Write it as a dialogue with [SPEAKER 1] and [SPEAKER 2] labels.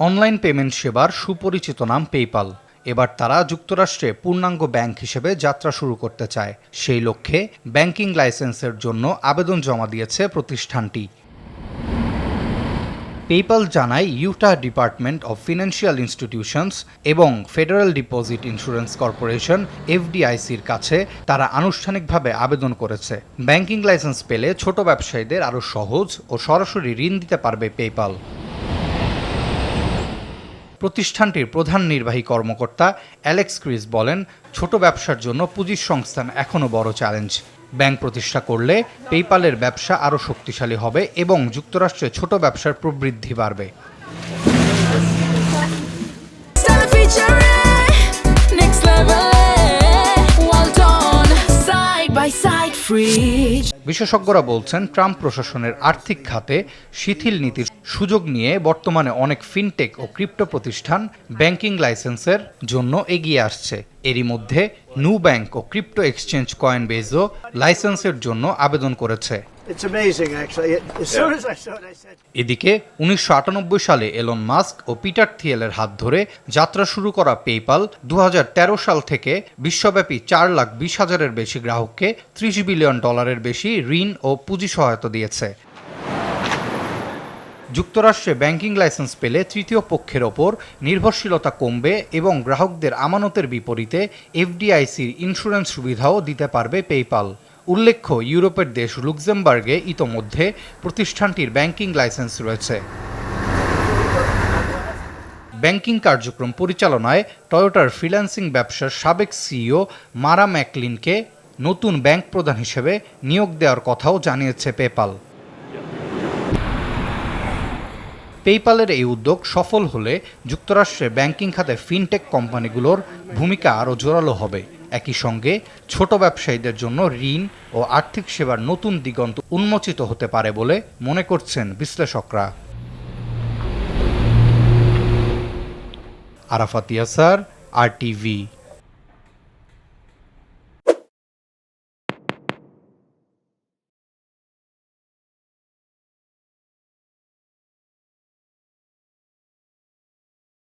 [SPEAKER 1] Online payment সেবার সুপরিচিত নাম পেপ্যাল। এবার তারা যুক্তরাষ্ট্রে পূর্ণাঙ্গ ব্যাংক হিসেবে যাত্রা শুরু করতে চায়। সেই লক্ষ্যে ব্যাংকিং লাইসেন্সের জন্য আবেদন জমা দিয়েছে প্রতিষ্ঠানটি। পেপ্যাল জানায় Utah department of financial institutions এবং ফেডারেল ডিপোজিট ইন্স্যুরেন্স কর্পোরেশন এফডিআইসির কাছে তারা আনুষ্ঠানিকভাবে আবেদন করেছে। ব্যাংকিং লাইসেন্স পেলে ছোট ব্যবসায়ীদের আরও সহজ ও সরাসরি ঋণ দিতে পারবে পেপ্যাল। প্রতিষ্ঠানটির প্রধান নির্বাহী কর্মকর্তা অ্যালেক্স ক্রিস বলেন, ছোট ব্যবসার জন্য পুঁজির সংস্থান এখনও বড় চ্যালেঞ্জ। ব্যাংক প্রতিষ্ঠা করলে পেপ্যালের ব্যবসা আরও শক্তিশালী হবে এবং যুক্তরাষ্ট্রে ছোট ব্যবসার প্রবৃদ্ধি বাড়বে। বিশেষজ্ঞরা বলছেন, ট্রাম্প প্রশাসনের আর্থিক খাতে শিথিল নীতির সুযোগ নিয়ে বর্তমানে অনেক ফিনটেক ও ক্রিপ্টো প্রতিষ্ঠান ব্যাংকিং লাইসেন্সের জন্য এগিয়ে আসছে। এরই মধ্যে নুব্যাংক ও ক্রিপ্টো এক্সচেঞ্জ কয়েনবেজও লাইসেন্সের জন্য আবেদন করেছে। এদিকে 1998 সালে এলন মাস্ক ও পিটার থিয়েলের হাত ধরে যাত্রা শুরু করা পেপ্যাল 2013 সাল থেকে বিশ্বব্যাপী 4,20,000-এর বেশি গ্রাহককে $30 বিলিয়ন বেশি ঋণ ও পুঁজি সহায়তা দিয়েছে। যুক্তরাষ্ট্রে ব্যাংকিং লাইসেন্স পেলে তৃতীয় পক্ষের ওপর নির্ভরশীলতা কমবে এবং গ্রাহকদের আমানতের বিপরীতে এফডিআইসির ইন্স্যুরেন্স সুবিধাও দিতে পারবে পেপ্যাল। উল্লেখ্য, ইউরোপের দেশ লুক্সেমবার্গে ইতোমধ্যে প্রতিষ্ঠানটির ব্যাংকিং লাইসেন্স রয়েছে। ব্যাংকিং কার্যক্রম পরিচালনায় টয়োটার ফ্রিল্যান্সিং ব্যবসার সাবেক সিইও মারা ম্যাকলিনকে নতুন ব্যাংক প্রধান হিসেবে নিয়োগ দেওয়ার কথাও জানিয়েছে পেপ্যাল। পেপ্যালের এই উদ্যোগ সফল হলে যুক্তরাষ্ট্রে ব্যাংকিং খাতে ফিনটেক কোম্পানিগুলোর ভূমিকা আরও জোরালো হবে। একই সঙ্গে ছোট ব্যবসায়ীদের জন্য ঋণ ও আর্থিক সেবার নতুন দিগন্ত উন্মোচিত হতে পারে বলে মনে করছেন বিশ্লেষকরা। আরাফাত ইয়াসার, RTV।